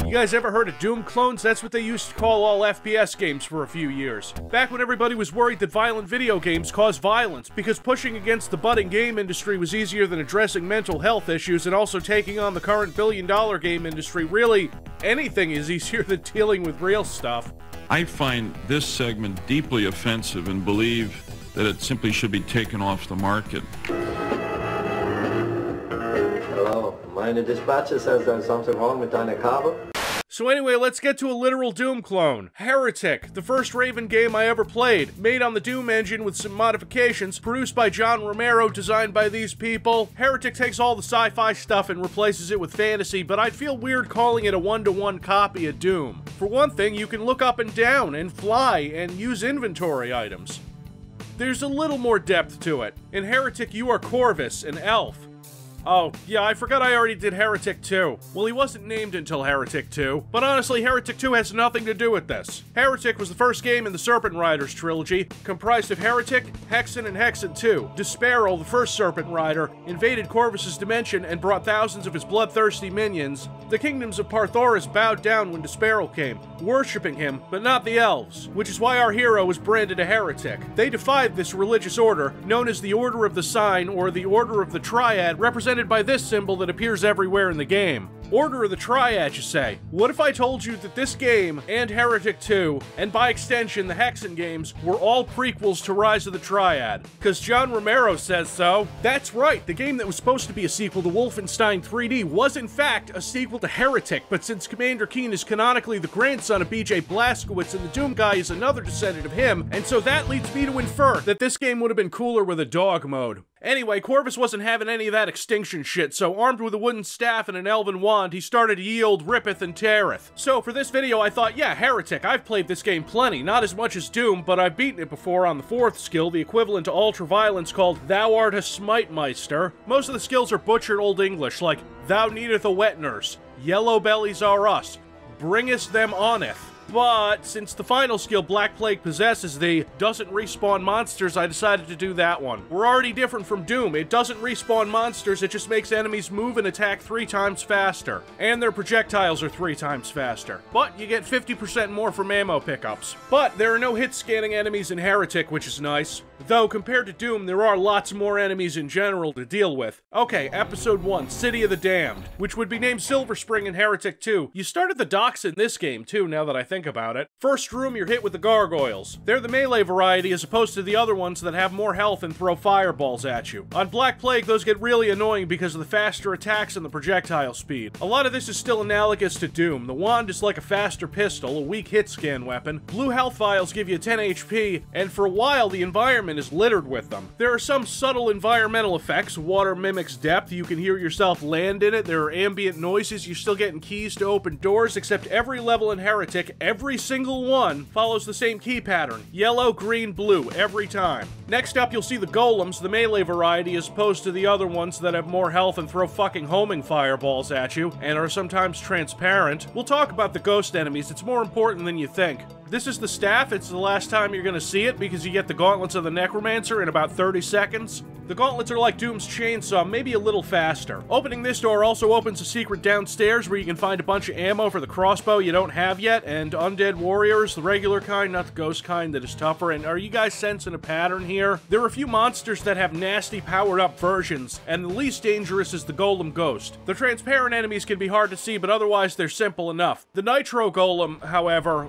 You guys ever heard of Doom clones? That's what they used to call all FPS games for a few years. Back when everybody was worried that violent video games caused violence, because pushing against the budding game industry was easier than addressing mental health issues and also taking on the current billion-dollar game industry. Really, anything is easier than dealing with real stuff. I find this segment deeply offensive and believe that it simply should be taken off the market. Hello, meine Dispatcher says there's something wrong with deine Kabel. So anyway, let's get to a literal Doom clone. Heretic, the first Raven game I ever played, made on the Doom engine with some modifications, produced by John Romero, designed by these people. Heretic takes all the sci-fi stuff and replaces it with fantasy, but I'd feel weird calling it a one-to-one copy of Doom. For one thing, you can look up and down, and fly, and use inventory items. There's a little more depth to it. In Heretic, you are Corvus, an elf. Oh, yeah, I forgot I already did Heretic 2. Well, he wasn't named until Heretic 2, but honestly, Heretic 2 has nothing to do with this. Heretic was the first game in the Serpent Riders trilogy, comprised of Heretic, Hexen, and Hexen 2. Desperal, the first Serpent Rider, invaded Corvus's dimension and brought thousands of his bloodthirsty minions. The kingdoms of Parthoris bowed down when Desperal came, worshipping him, but not the elves, which is why our hero was branded a heretic. They defied this religious order, known as the Order of the Sign or the Order of the Triad, represented by this symbol that appears everywhere in the game. Order of the Triad, you say? What if I told you that this game, and Heretic 2, and by extension the Hexen games, were all prequels to Rise of the Triad? Because John Romero says so. That's right, the game that was supposed to be a sequel to Wolfenstein 3D was in fact a sequel to Heretic, but since Commander Keen is canonically the grandson of BJ Blazkowicz and the Doom guy is another descendant of him, and so that leads me to infer that this game would have been cooler with a dog mode. Anyway, Corvus wasn't having any of that extinction shit, so armed with a wooden staff and an elven wand, he started to yield rippeth and teareth. So for this video, I thought, yeah, Heretic, I've played this game plenty, not as much as Doom, but I've beaten it before on the 4th skill, the equivalent to ultra-violence called Thou Art a Smite Meister. Most of the skills are butchered Old English, like Thou Needeth a Wet Nurse, Yellow Bellies Are Us, Bringest Them Oneth. But since the final skill, Black Plague Possesses Thee, doesn't respawn monsters, I decided to do that one. We're already different from Doom. It doesn't respawn monsters, it just makes enemies move and attack 3 times faster. And their projectiles are 3 times faster. But you get 50% more from ammo pickups. But there are no hit-scanning enemies in Heretic, which is nice. Though, compared to Doom, there are lots more enemies in general to deal with. Okay, Episode 1, City of the Damned, which would be named Silver Spring in Heretic 2. You start at the docks in this game, too, now that I think about it. First room, you're hit with the gargoyles. They're the melee variety as opposed to the other ones that have more health and throw fireballs at you. On Black Plague, those get really annoying because of the faster attacks and the projectile speed. A lot of this is still analogous to Doom. The wand is like a faster pistol, a weak hit scan weapon. Blue health vials give you 10 HP, and for a while the environment is littered with them. There are some subtle environmental effects. Water mimics depth, you can hear yourself land in it. There are ambient noises, you're still getting keys to open doors, except every level in Heretic, every single one follows the same key pattern. Yellow, green, blue, every time. Next up, you'll see the golems, the melee variety, as opposed to the other ones that have more health and throw fucking homing fireballs at you, and are sometimes transparent. We'll talk about the ghost enemies, it's more important than you think. This is the staff. It's the last time you're gonna see it because you get the gauntlets of the Necromancer in about 30 seconds. The gauntlets are like Doom's chainsaw, maybe a little faster. Opening this door also opens a secret downstairs where you can find a bunch of ammo for the crossbow you don't have yet, and undead warriors, the regular kind, not the ghost kind that is tougher. And are you guys sensing a pattern here? There are a few monsters that have nasty powered-up versions, and the least dangerous is the Golem Ghost. The transparent enemies can be hard to see, but otherwise they're simple enough. The Nitro Golem, however...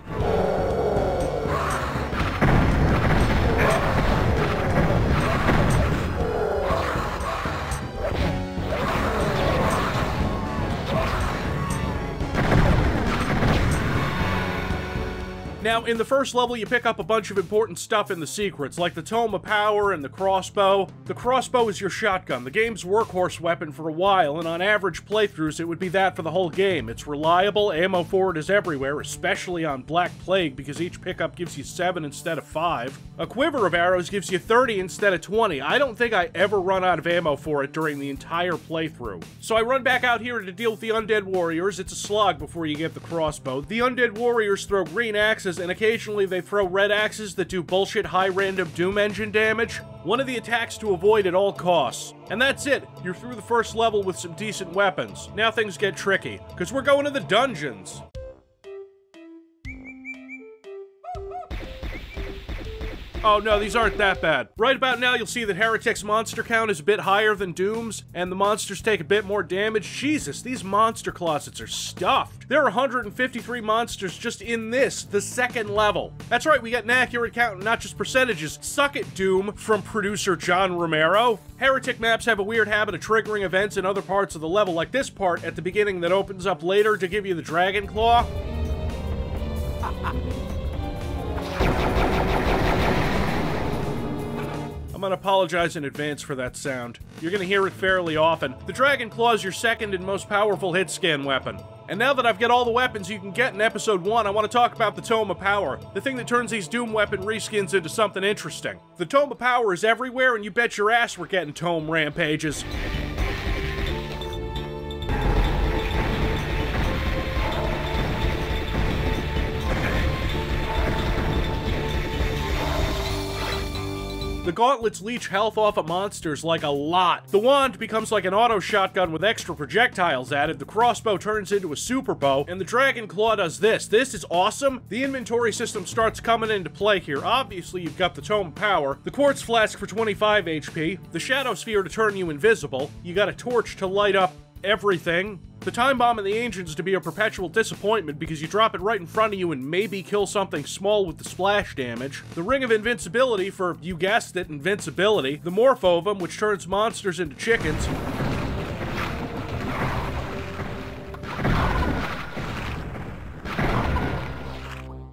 Now, in the first level, you pick up a bunch of important stuff in the secrets, like the Tome of Power and the crossbow. The crossbow is your shotgun, the game's workhorse weapon for a while, and on average playthroughs, it would be that for the whole game. It's reliable, ammo for it is everywhere, especially on Black Plague, because each pickup gives you 7 instead of 5. A quiver of arrows gives you 30 instead of 20. I don't think I ever run out of ammo for it during the entire playthrough. So I run back out here to deal with the undead warriors. It's a slog before you get the crossbow. The undead warriors throw green axes, and occasionally they throw red axes that do bullshit high random Doom engine damage. One of the attacks to avoid at all costs. And that's it. You're through the first level with some decent weapons. Now things get tricky, because we're going to the dungeons. Oh no, these aren't that bad. Right about now, you'll see that Heretic's monster count is a bit higher than Doom's, and the monsters take a bit more damage. Jesus, these monster closets are stuffed. There are 153 monsters just in this, the second level. That's right, we got an accurate count and not just percentages. Suck it, Doom, from producer John Romero. Heretic maps have a weird habit of triggering events in other parts of the level, like this part at the beginning that opens up later to give you the Dragon Claw. I'm gonna apologize in advance for that sound. You're gonna hear it fairly often. The Dragon Claw is your second and most powerful hit scan weapon. And now that I've got all the weapons you can get in Episode 1, I want to talk about the Tome of Power, the thing that turns these Doom weapon reskins into something interesting. The Tome of Power is everywhere, and you bet your ass we're getting Tome rampages. The gauntlets leech health off of monsters like a lot. The wand becomes like an auto shotgun with extra projectiles added, the crossbow turns into a super bow, and the Dragon Claw does this. This is awesome. The inventory system starts coming into play here. Obviously, you've got the Tome of Power, the Quartz Flask for 25 HP, the Shadow Sphere to turn you invisible, you got a torch to light up everything, the Time Bomb and the Ancients to be a perpetual disappointment because you drop it right in front of you and maybe kill something small with the splash damage, the Ring of Invincibility for, you guessed it, invincibility, the Morphovum, which turns monsters into chickens,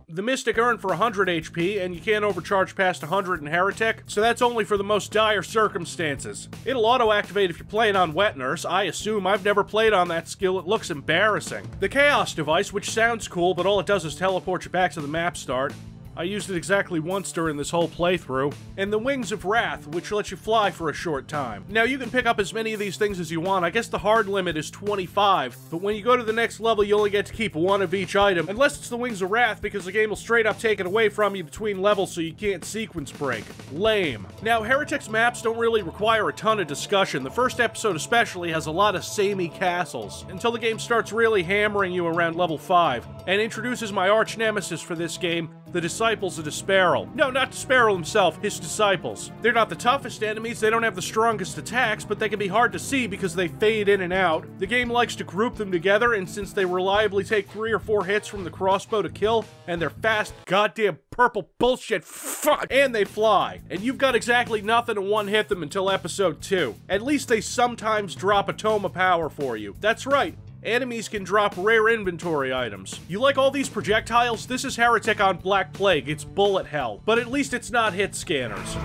the Mystic Urn for 100 HP, and you can't overcharge past 100 in Heretic, so that's only for the most dire circumstances. It'll auto-activate if you're playing on Wet Nurse. I assume. I've never played on that skill. It looks embarrassing. The Chaos Device, which sounds cool, but all it does is teleport you back to the map start. I used it exactly once during this whole playthrough. And the Wings of Wrath, which lets you fly for a short time. Now, you can pick up as many of these things as you want. I guess the hard limit is 25, but when you go to the next level, you only get to keep one of each item, unless it's the Wings of Wrath, because the game will straight up take it away from you between levels so you can't sequence break. Lame. Now, Heretic's maps don't really require a ton of discussion. The first episode especially has a lot of samey castles, until the game starts really hammering you around level 5, and introduces my arch nemesis for this game, the Disciples of Desparal. No, not Desparal himself, his disciples. They're not the toughest enemies, they don't have the strongest attacks, but they can be hard to see because they fade in and out. The game likes to group them together, and since they reliably take 3 or 4 hits from the crossbow to kill, and they're fast, goddamn purple bullshit, fuck, and they fly. And you've got exactly nothing to one-hit them until episode 2. At least they sometimes drop a Tome of Power for you. That's right. Enemies can drop rare inventory items. You like all these projectiles? This is Heretic on Black Plague. It's bullet hell. But at least it's not hit scanners.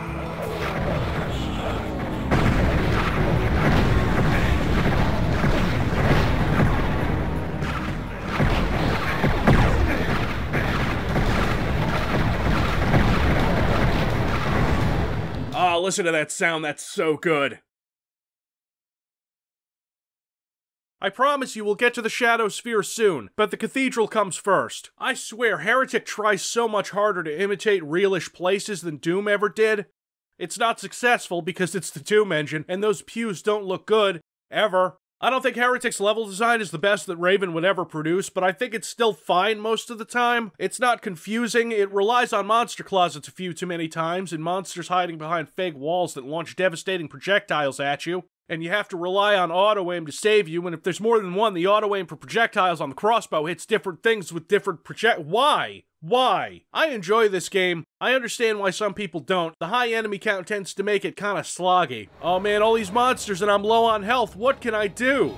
Ah, listen to that sound. That's so good. I promise you we'll get to the Shadow Sphere soon, but the Cathedral comes first. I swear, Heretic tries so much harder to imitate realish places than Doom ever did. It's not successful because it's the Doom engine, and those pews don't look good, ever. I don't think Heretic's level design is the best that Raven would ever produce, but I think it's still fine most of the time. It's not confusing, it relies on monster closets a few too many times, and monsters hiding behind fake walls that launch devastating projectiles at you. And you have to rely on auto-aim to save you, and if there's more than one, the auto-aim for projectiles on the crossbow hits different things with different Why? Why? I enjoy this game. I understand why some people don't. The high enemy count tends to make it kinda sloggy. Oh man, all these monsters and I'm low on health. What can I do?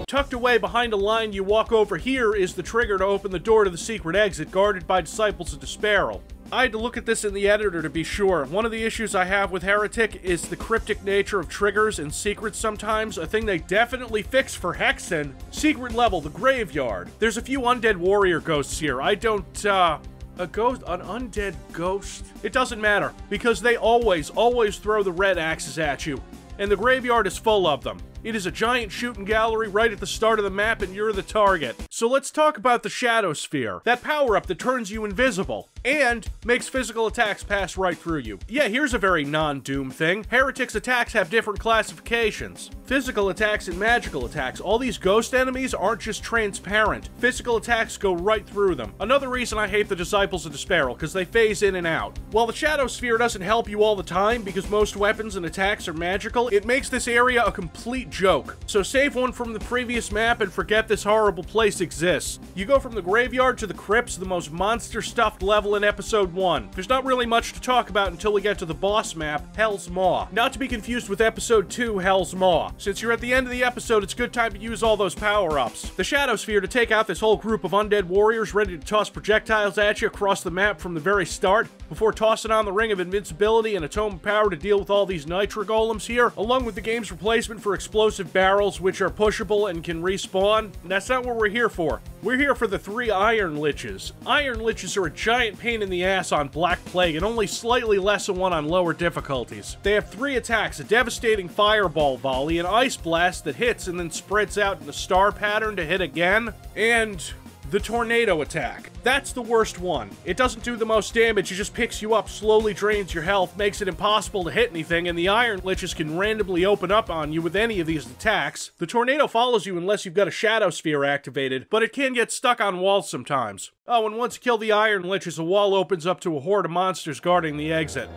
Tucked away behind a line you walk over here is the trigger to open the door to the secret exit, guarded by Disciples of Desparal. I had to look at this in the editor to be sure. One of the issues I have with Heretic is the cryptic nature of triggers and secrets sometimes, a thing they definitely fixed for Hexen. Secret level, the Graveyard. There's a few undead warrior ghosts here. I don't, an undead ghost? It doesn't matter, because they always throw the red axes at you, and the Graveyard is full of them. It is a giant shooting gallery right at the start of the map, and you're the target. So let's talk about the Shadow Sphere, that power-up that turns you invisible. and makes physical attacks pass right through you. Yeah, here's a very non-Doom thing. Heretic's attacks have different classifications. Physical attacks and magical attacks. All these ghost enemies aren't just transparent. Physical attacks go right through them. Another reason I hate the Disciples of Despair, because they phase in and out. While the Shadow Sphere doesn't help you all the time, because most weapons and attacks are magical, it makes this area a complete joke. So save one from the previous map and forget this horrible place exists. You go from the graveyard to the crypts, the most monster-stuffed level in Episode 1. There's not really much to talk about until we get to the boss map, Hell's Maw. Not to be confused with Episode 2, Hell's Maw. Since you're at the end of the episode, it's a good time to use all those power-ups. The Shadow Sphere to take out this whole group of undead warriors ready to toss projectiles at you across the map from the very start, before tossing on the Ring of Invincibility and a Tome of Power to deal with all these Nitro Golems here, along with the game's replacement for explosive barrels, which are pushable and can respawn. That's not what we're here for. We're here for the 3 Iron Liches. Iron Liches are a giant pain in the ass on Black Plague and only slightly less than one on lower difficulties. They have 3 attacks, a devastating fireball volley, an ice blast that hits and then spreads out in a star pattern to hit again, and the tornado attack. That's the worst one. It doesn't do the most damage, it just picks you up, slowly drains your health, makes it impossible to hit anything, and the Iron Liches can randomly open up on you with any of these attacks. The tornado follows you unless you've got a Shadow Sphere activated, but it can get stuck on walls sometimes. Oh, and once you kill the Iron Liches, a wall opens up to a horde of monsters guarding the exit.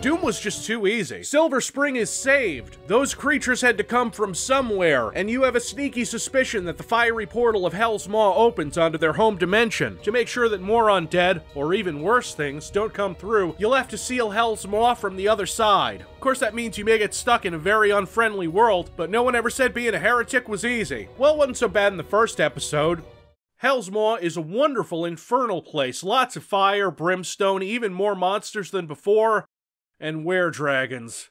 Doom was just too easy. Silver Spring is saved. Those creatures had to come from somewhere, and you have a sneaky suspicion that the fiery portal of Hell's Maw opens onto their home dimension. To make sure that more undead, or even worse things, don't come through, you'll have to seal Hell's Maw from the other side. Of course, that means you may get stuck in a very unfriendly world, but no one ever said being a heretic was easy. Well, it wasn't so bad in the first episode. Hell's Maw is a wonderful infernal place. Lots of fire, brimstone, even more monsters than before, and were-dragons.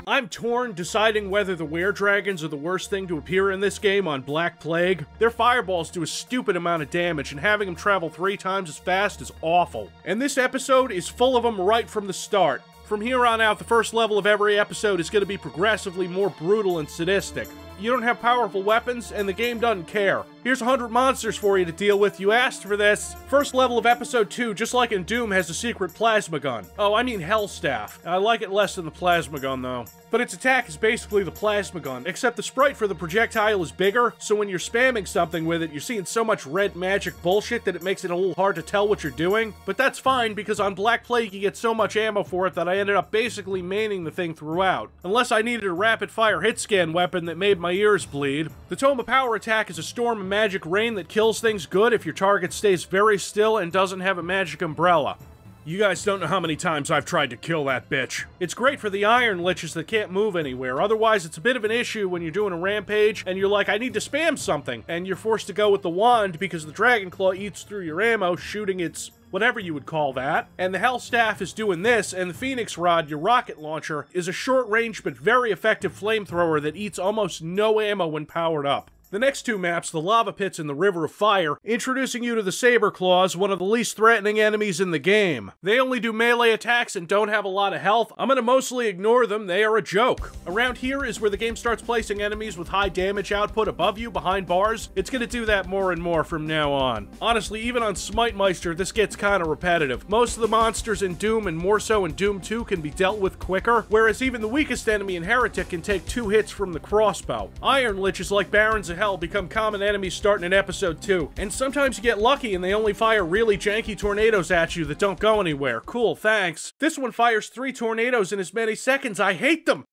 I'm torn deciding whether the were-dragons are the worst thing to appear in this game on Black Plague. Their fireballs do a stupid amount of damage, and having them travel 3 times as fast is awful. And this episode is full of them right from the start. From here on out, the first level of every episode is going to be progressively more brutal and sadistic. You don't have powerful weapons, and the game doesn't care. Here's 100 monsters for you to deal with. You asked for this. First level of Episode 2, just like in Doom, has a secret plasma gun. Oh, I mean Hellstaff. I like it less than the plasma gun, though. But its attack is basically the plasma gun, except the sprite for the projectile is bigger, so when you're spamming something with it, you're seeing so much red magic bullshit that it makes it a little hard to tell what you're doing. But that's fine, because on Black Plague you get so much ammo for it that I ended up basically maining the thing throughout. Unless I needed a rapid-fire hit-scan weapon that made my ears bleed. The Tome of Power attack is a storm of magic rain that kills things good if your target stays very still and doesn't have a magic umbrella. You guys don't know how many times I've tried to kill that bitch. It's great for the Iron Liches that can't move anywhere, otherwise it's a bit of an issue when you're doing a rampage and you're like, I need to spam something, and you're forced to go with the wand because the Dragon Claw eats through your ammo, shooting its whatever you would call that, and the Hellstaff is doing this, and the Phoenix Rod, your rocket launcher, is a short-range but very effective flamethrower that eats almost no ammo when powered up. The next 2 maps, the Lava Pits and the River of Fire, introducing you to the Saber Claws, one of the least threatening enemies in the game. They only do melee attacks and don't have a lot of health. I'm gonna mostly ignore them, they are a joke. Around here is where the game starts placing enemies with high damage output above you, behind bars. It's gonna do that more and more from now on. Honestly, even on Smite Meister, this gets kinda repetitive. Most of the monsters in Doom, and more so in Doom 2, can be dealt with quicker, whereas even the weakest enemy in Heretic can take 2 hits from the crossbow. Iron Liches, like Barons of Hell, become common enemies starting in Episode 2. And sometimes you get lucky and they only fire really janky tornadoes at you that don't go anywhere. Cool, thanks. This one fires 3 tornadoes in as many seconds. I hate them!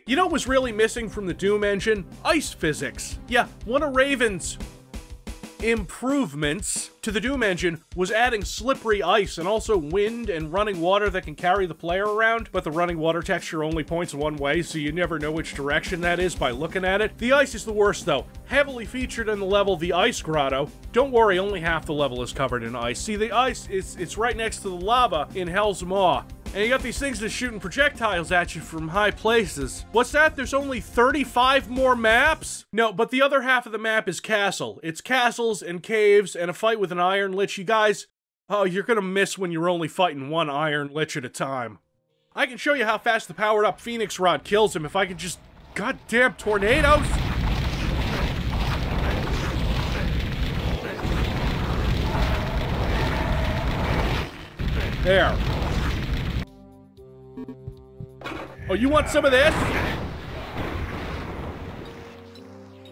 You know what was really missing from the Doom engine? Ice physics. Yeah, one of Raven's improvements to the Doom engine was adding slippery ice and also wind and running water that can carry the player around, but the running water texture only points one way, so you never know which direction that is by looking at it. The ice is the worst, though. Heavily featured in the level, the Ice Grotto. Don't worry, only half the level is covered in ice. See, the ice, it's right next to the lava in Hell's Maw. And you got these things that's shooting projectiles at you from high places. What's that? There's only 35 more maps? No, but the other half of the map is castle. It's castles and caves and a fight with an Iron Lich. You guys, oh, you're gonna miss when you're only fighting one Iron Lich at a time. I can show you how fast the powered-up Phoenix Rod kills him if I can just... Goddamn tornadoes! There. Oh, you want some of this?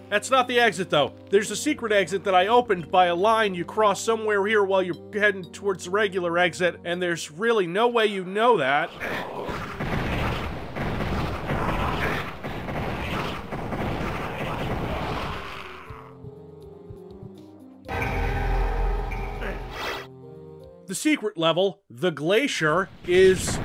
That's not the exit, though. There's a secret exit that I opened by a line you cross somewhere here while you're heading towards the regular exit, and there's really no way you know that. The secret level, the Glacier, is...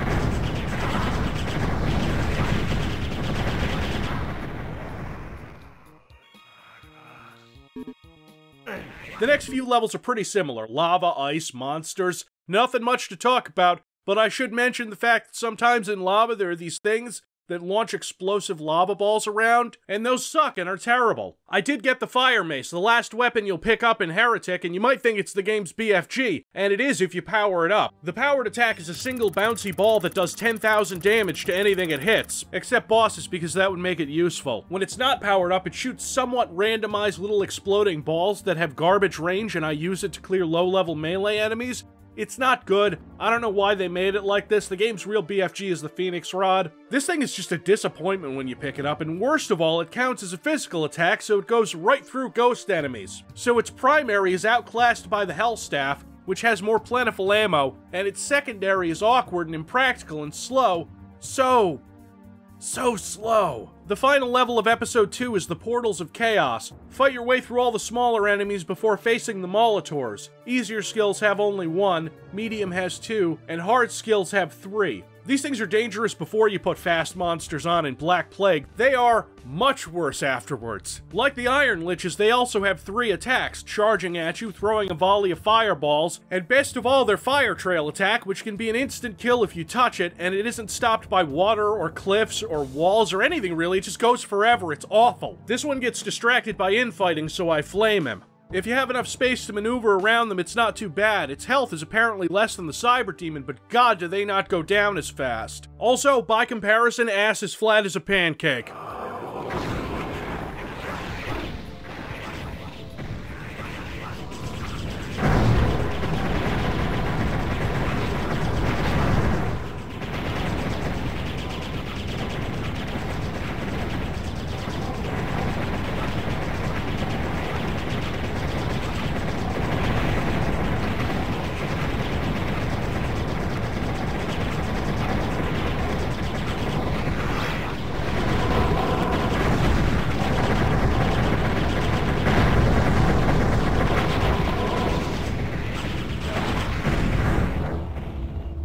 The next few levels are pretty similar. Lava, ice, monsters. Nothing much to talk about, but I should mention the fact that sometimes in lava there are these things that launch explosive lava balls around, and those suck and are terrible. I did get the Fire Mace, the last weapon you'll pick up in Heretic, and you might think it's the game's BFG, and it is if you power it up. The powered attack is a single bouncy ball that does 10,000 damage to anything it hits, except bosses because that would make it useful. When it's not powered up, it shoots somewhat randomized little exploding balls that have garbage range, and I use it to clear low-level melee enemies. It's not good. I don't know why they made it like this. The game's real BFG is the Phoenix Rod. This thing is just a disappointment when you pick it up, and worst of all, it counts as a physical attack, so it goes right through ghost enemies. So its primary is outclassed by the Hell Staff, which has more plentiful ammo, and its secondary is awkward and impractical and slow. So slow. The final level of Episode 2 is the Portals of Chaos. Fight your way through all the smaller enemies before facing the Molotors. Easier skills have only 1, medium has 2, and hard skills have 3. These things are dangerous before you put fast monsters on in Black Plague. They are much worse afterwards. Like the Iron Liches, they also have 3 attacks, charging at you, throwing a volley of fireballs, and best of all, their Fire Trail attack, which can be an instant kill if you touch it, and it isn't stopped by water or cliffs or walls or anything really, it just goes forever. It's awful. This one gets distracted by infighting, so I flame him. If you have enough space to maneuver around them, it's not too bad. Its health is apparently less than the Cyber Demon, but god do they not go down as fast. Also, by comparison, ass is flat as a pancake.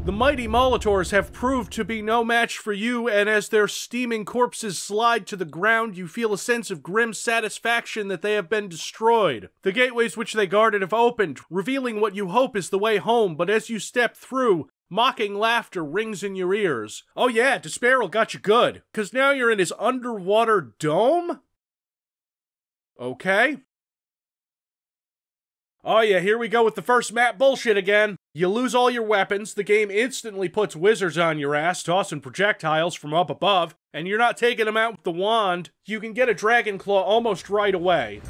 The mighty Molotors have proved to be no match for you, and as their steaming corpses slide to the ground, you feel a sense of grim satisfaction that they have been destroyed. The gateways which they guarded have opened, revealing what you hope is the way home, but as you step through, mocking laughter rings in your ears. Oh yeah, Despair'll got you good, 'cause now you're in his underwater dome? Okay. Oh yeah, here we go with the first map bullshit again. You lose all your weapons, the game instantly puts wizards on your ass, tossing projectiles from up above, and you're not taking them out with the wand. You can get a Dragon Claw almost right away.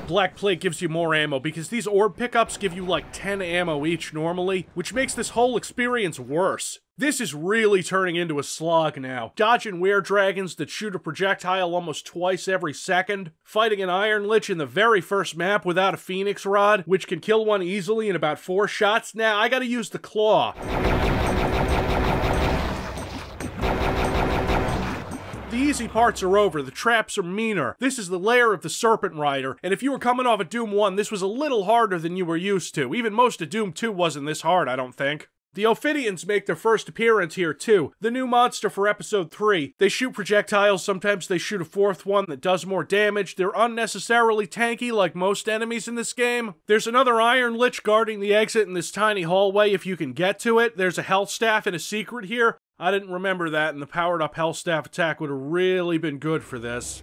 Black Plague gives you more ammo, because these orb pickups give you like 10 ammo each normally, which makes this whole experience worse. This is really turning into a slog now. Dodging were-dragons that shoot a projectile almost twice every second, fighting an Iron Lich in the very first map without a Phoenix Rod, which can kill one easily in about 4 shots. Now I gotta use the claw. The easy parts are over, the traps are meaner. This is the lair of the Serpent Rider, and if you were coming off of Doom 1, this was a little harder than you were used to. Even most of Doom 2 wasn't this hard, I don't think. The Ophidians make their first appearance here too, the new monster for episode 3. They shoot projectiles, sometimes they shoot a fourth one that does more damage. They're unnecessarily tanky like most enemies in this game. There's another Iron Lich guarding the exit in this tiny hallway if you can get to it. There's a Health Staff and a secret here. I didn't remember that, and the powered up Health Staff attack would have really been good for this.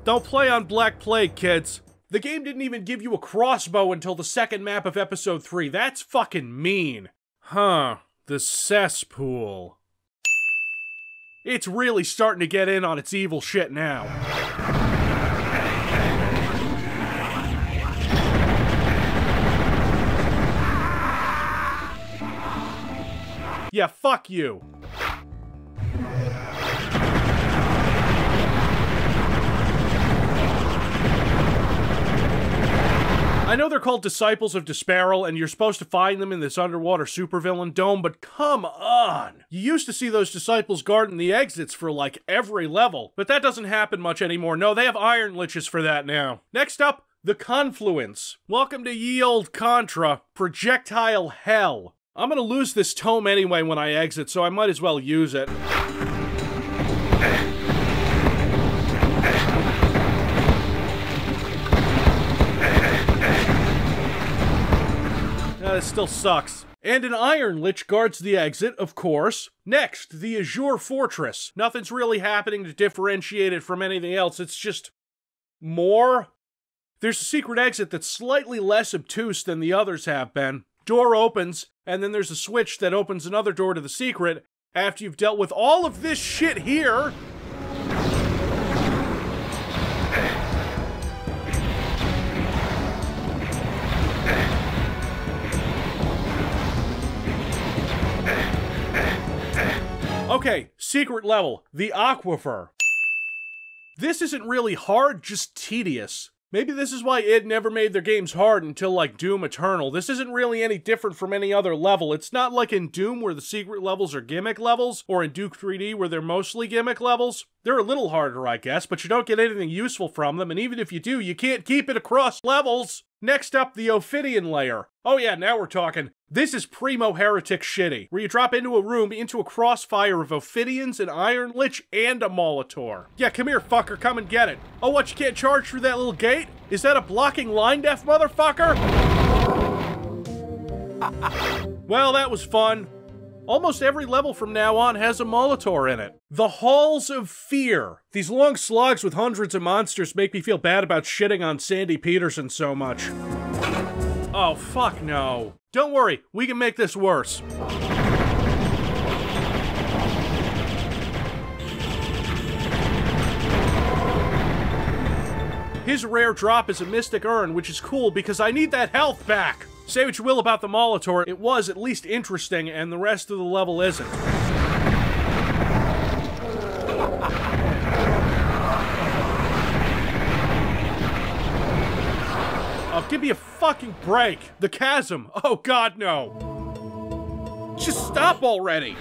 Don't play on Black Plague, kids. The game didn't even give you a crossbow until the second map of episode 3. That's fucking mean. Huh. The cesspool. It's really starting to get in on its evil shit now. Yeah, fuck you. I know they're called Disciples of Disparal, and you're supposed to find them in this underwater supervillain dome, but come on! You used to see those disciples guarding the exits for, like, every level, but that doesn't happen much anymore. No, they have Iron Liches for that now. Next up, the Confluence. Welcome to ye olde Contra, Projectile Hell. I'm gonna lose this tome anyway when I exit, so I might as well use it. This still sucks. And an Iron Lich guards the exit, of course. Next, the Azure Fortress. Nothing's really happening to differentiate it from anything else, it's just more. There's a secret exit that's slightly less obtuse than the others have been. Door opens, and then there's a switch that opens another door to the secret. After you've dealt with all of this shit here, okay, secret level, the Aquifer. This isn't really hard, just tedious. Maybe this is why id never made their games hard until, like, Doom Eternal. This isn't really any different from any other level. It's not like in Doom where the secret levels are gimmick levels, or in Duke 3D where they're mostly gimmick levels. They're a little harder, I guess, but you don't get anything useful from them, and even if you do, you can't keep it across levels. Next up, the Ophidian layer. Oh yeah, now we're talking. This is primo heretic shitty, where you drop into a room, into a crossfire of Ophidians, an Iron Lich, and a Molitor. Yeah, come here, fucker, come and get it. Oh, what, you can't charge through that little gate? Is that a blocking line deaf motherfucker? Well, that was fun. Almost every level from now on has a Molitor in it. The Halls of Fear. These long slogs with hundreds of monsters make me feel bad about shitting on Sandy Peterson so much. Oh, fuck no. Don't worry, we can make this worse. His rare drop is a Mystic Urn, which is cool because I need that health back. Say what you will about the Molitor, it was at least interesting, and the rest of the level isn't. Oh, give me a fucking break! The chasm! Oh god, no! Just stop already!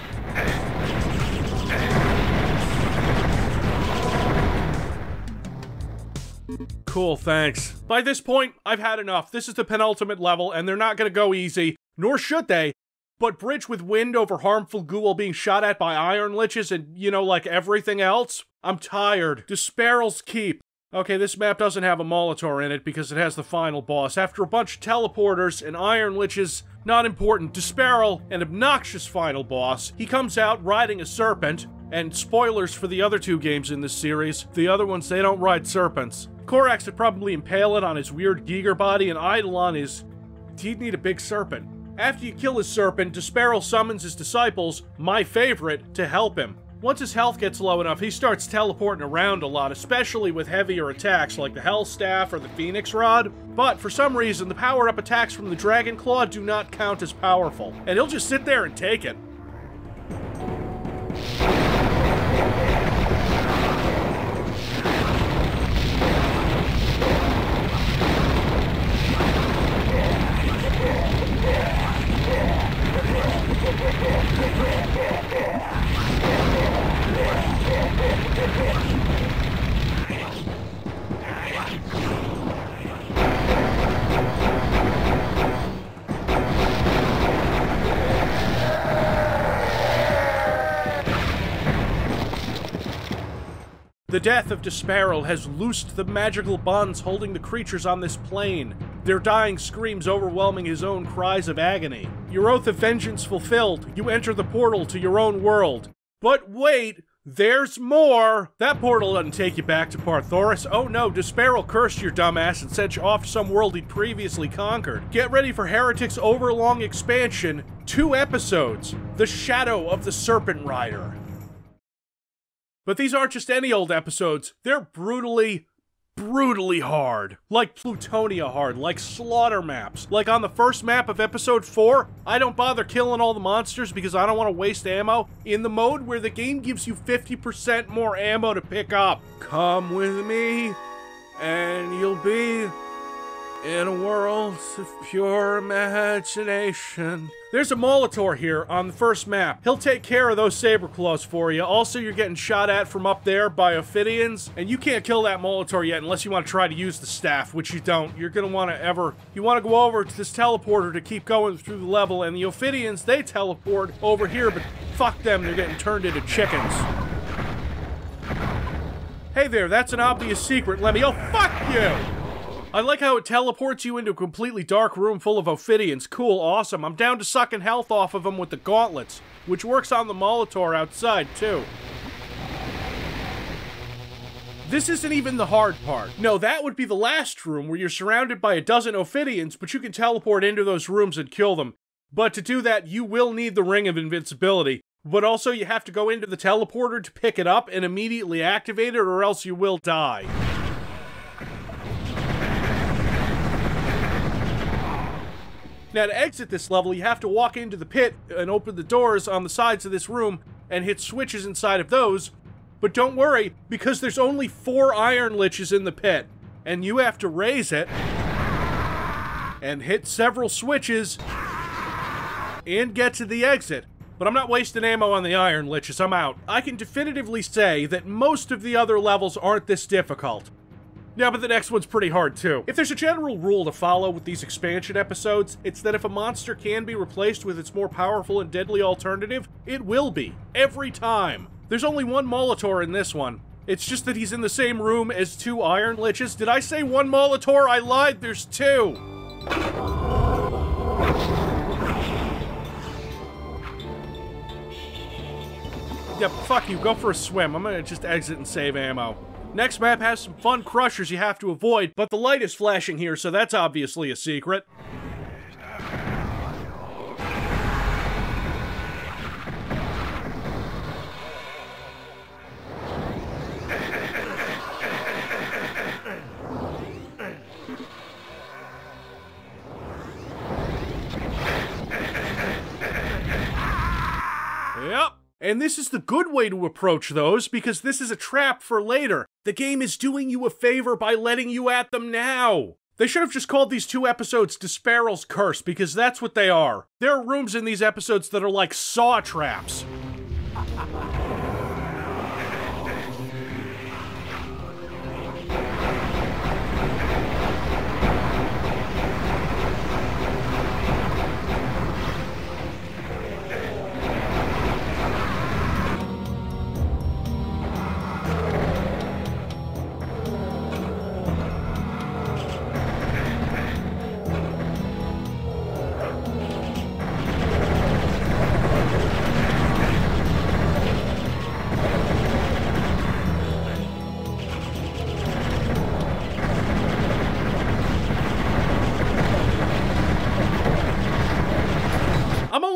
Cool, thanks. By this point, I've had enough. This is the penultimate level, and they're not gonna go easy, nor should they, but bridge with wind over harmful goo while being shot at by Iron Liches and, you know, like everything else? I'm tired. Disparal's Keep. Okay, this map doesn't have a Molitor in it because it has the final boss. After a bunch of teleporters and Iron Liches, not important. Disparal, an obnoxious final boss. He comes out riding a serpent, and spoilers for the other two games in this series, the other ones, they don't ride serpents. Korax would probably impale it on his weird Giger body, and Eidolon is... he'd need a big serpent. After you kill his serpent, Disparal summons his disciples, my favorite, to help him. Once his health gets low enough, he starts teleporting around a lot, especially with heavier attacks like the Hell Staff or the Phoenix Rod. But for some reason, the powered-up attacks from the Dragon Claw do not count as powerful, and he'll just sit there and take it. The death of Disparal has loosed the magical bonds holding the creatures on this plane, their dying screams overwhelming his own cries of agony. Your oath of vengeance fulfilled, you enter the portal to your own world. But wait, there's more! That portal doesn't take you back to Parthoris. Oh no, Disparal cursed your dumbass and sent you off to some world he'd previously conquered. Get ready for Heretic's overlong expansion, 2 episodes, The Shadow of the Serpent Rider. But these aren't just any old episodes, they're brutally hard. Like Plutonia hard, like slaughter maps. Like on the first map of episode 4, I don't bother killing all the monsters because I don't want to waste ammo in the mode where the game gives you 50% more ammo to pick up. Come with me, and you'll be in a world of pure imagination. There's a Molitor here on the first map. He'll take care of those saber claws for you. Also, you're getting shot at from up there by Ophidians, and you can't kill that Molitor yet unless you want to try to use the staff, which you don't. You're gonna want to you want to go over to this teleporter to keep going through the level, and the Ophidians, they teleport over here, but fuck them, they're getting turned into chickens. Hey there, that's an obvious secret, Lemmy. Oh, fuck you! I like how it teleports you into a completely dark room full of Ophidians. Cool, awesome. I'm down to sucking health off of them with the gauntlets, which works on the Molitor outside, too. This isn't even the hard part. No, that would be the last room where you're surrounded by a dozen Ophidians, but you can teleport into those rooms and kill them. But to do that, you will need the Ring of Invincibility. But also, you have to go into the teleporter to pick it up and immediately activate it, or else you will die. Now, to exit this level, you have to walk into the pit and open the doors on the sides of this room and hit switches inside of those. But don't worry, because there's only 4 iron liches in the pit, and you have to raise it and hit several switches and get to the exit. But I'm not wasting ammo on the iron liches, I'm out. I can definitively say that most of the other levels aren't this difficult. Yeah, but the next one's pretty hard, too. If there's a general rule to follow with these expansion episodes, it's that if a monster can be replaced with its more powerful and deadly alternative, it will be. Every time. There's only 1 Molitor in this one. It's just that he's in the same room as 2 iron liches. Did I say 1 Molitor? I lied, there's 2! Yep, fuck you, go for a swim. I'm gonna just exit and save ammo. Next map has some fun crushers you have to avoid, but the light is flashing here, so that's obviously a secret. Yep. And this is the good way to approach those, because this is a trap for later. The game is doing you a favor by letting you at them now. They should have just called these 2 episodes Disparal's Curse, because that's what they are. There are rooms in these episodes that are like saw traps.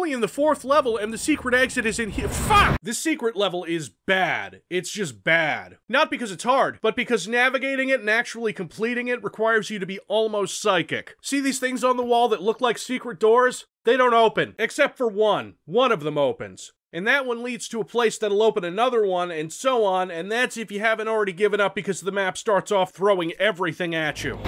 In the 4th level, and the secret exit is in here. Fuck! This secret level is bad. It's just bad. Not because it's hard, but because navigating it and actually completing it requires you to be almost psychic. See these things on the wall that look like secret doors? They don't open, except for one. One of them opens. And that one leads to a place that'll open another one, and so on, and that's if you haven't already given up because the map starts off throwing everything at you.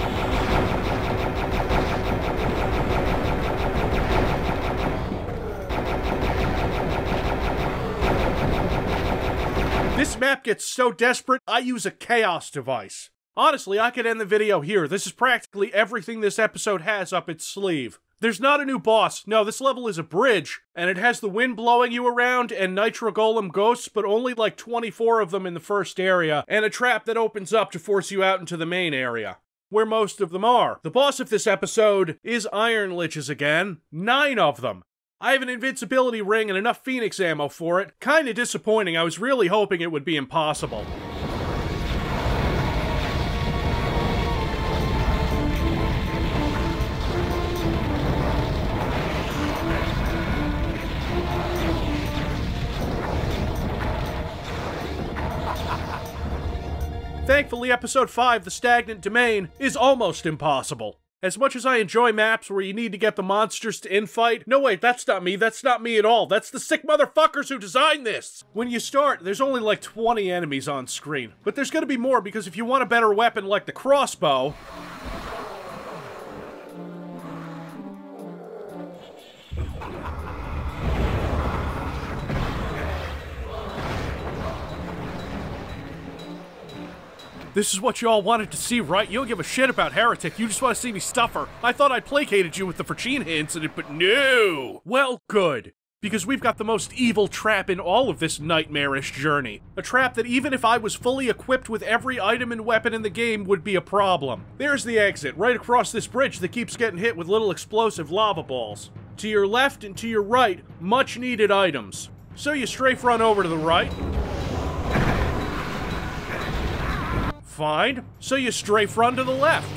This map gets so desperate, I use a chaos device. Honestly, I could end the video here. This is practically everything this episode has up its sleeve. There's not a new boss. No, this level is a bridge, and it has the wind blowing you around and Nitro Golem ghosts, but only like 24 of them in the first area, and a trap that opens up to force you out into the main area, where most of them are. The boss of this episode is Iron Liches again. 9 of them. I have an invincibility ring and enough Phoenix ammo for it. Kinda disappointing. I was really hoping it would be impossible. Thankfully, Episode 5, The Stagnant Domain, is almost impossible. As much as I enjoy maps where you need to get the monsters to infight— no wait, that's not me at all, that's the sick motherfuckers who designed this! When you start, there's only like 20 enemies on screen. But there's gonna be more, because if you want a better weapon like the crossbow— this is what you all wanted to see, right? You don't give a shit about Heretic, you just want to see me stuff her. I thought I'd placated you with the Frachina incident, but no! Well, good. Because we've got the most evil trap in all of this nightmarish journey. A trap that even if I was fully equipped with every item and weapon in the game would be a problem. There's the exit, right across this bridge that keeps getting hit with little explosive lava balls. To your left and to your right, much needed items. So you strafe run over to the right. Fine. So you strafe run to the left.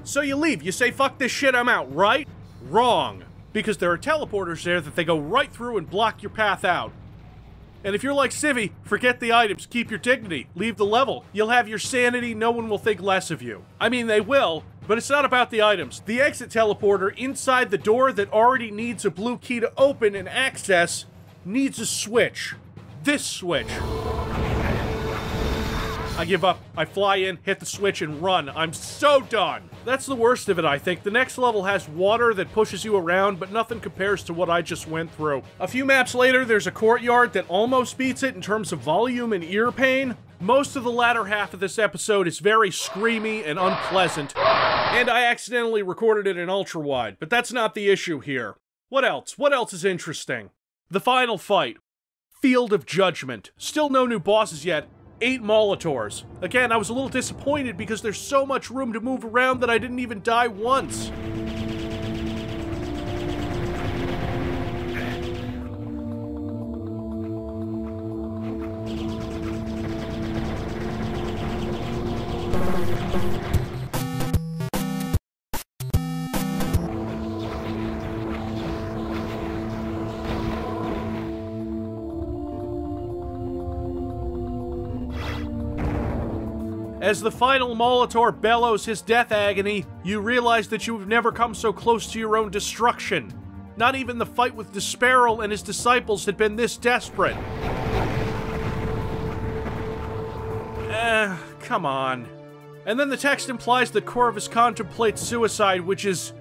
So you leave. You say, fuck this shit, I'm out, right? Wrong. Because there are teleporters there that they go right through and block your path out. And if you're like Civvie, forget the items, keep your dignity, leave the level. You'll have your sanity, no one will think less of you. I mean, they will, but it's not about the items. The exit teleporter inside the door that already needs a blue key to open and access needs a switch. This switch. I give up. I fly in, hit the switch, and run. I'm so done. That's the worst of it, I think. The next level has water that pushes you around, but nothing compares to what I just went through. A few maps later, there's a courtyard that almost beats it in terms of volume and ear pain. Most of the latter half of this episode is very screamy and unpleasant, and I accidentally recorded it in ultra-wide, but that's not the issue here. What else? What else is interesting? The final fight. Field of Judgment. Still no new bosses yet. 8 Molotors. Again, I was a little disappointed because there's so much room to move around that I didn't even die once. As the final Molitor bellows his death agony, you realize that you have never come so close to your own destruction. Not even the fight with Desperal and his disciples had been this desperate. Come on. And then the text implies that Corvus contemplates suicide, which is—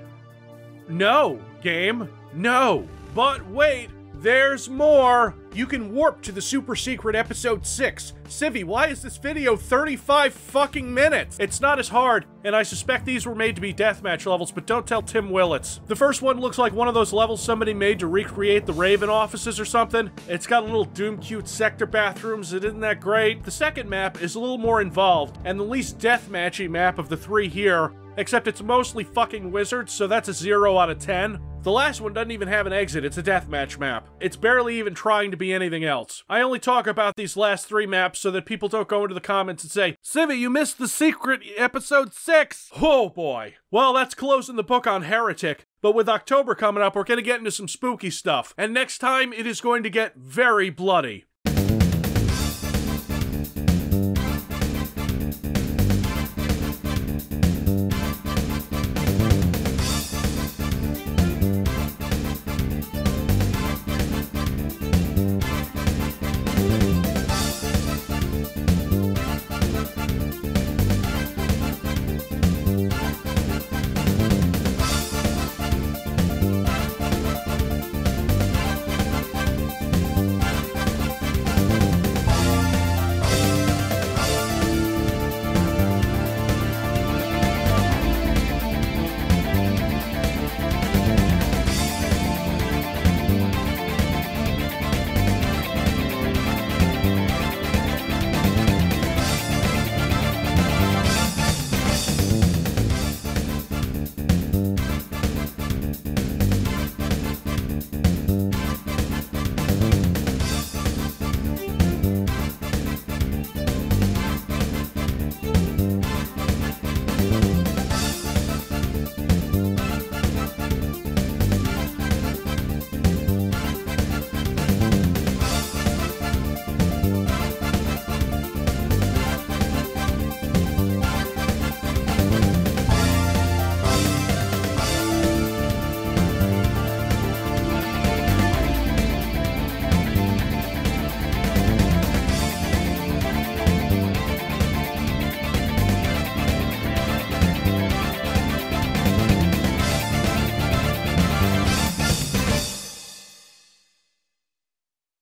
no, game. No. But wait, there's more! You can warp to the super secret episode 6. Civvie, why is this video 35 fucking minutes? It's not as hard, and I suspect these were made to be deathmatch levels, but don't tell Tim Willits. The first one looks like one of those levels somebody made to recreate the Raven offices or something. It's got little Doom cute sector bathrooms, it isn't that great. The second map is a little more involved, and the least deathmatchy map of the 3 here, except it's mostly fucking wizards, so that's a 0 out of 10. The last one doesn't even have an exit, it's a deathmatch map. It's barely even trying to be anything else. I only talk about these last 3 maps so that people don't go into the comments and say, Civvie, you missed the secret episode 6! Oh boy. Well, that's closing the book on Heretic, but with October coming up, we're gonna get into some spooky stuff. And next time, it is going to get very bloody.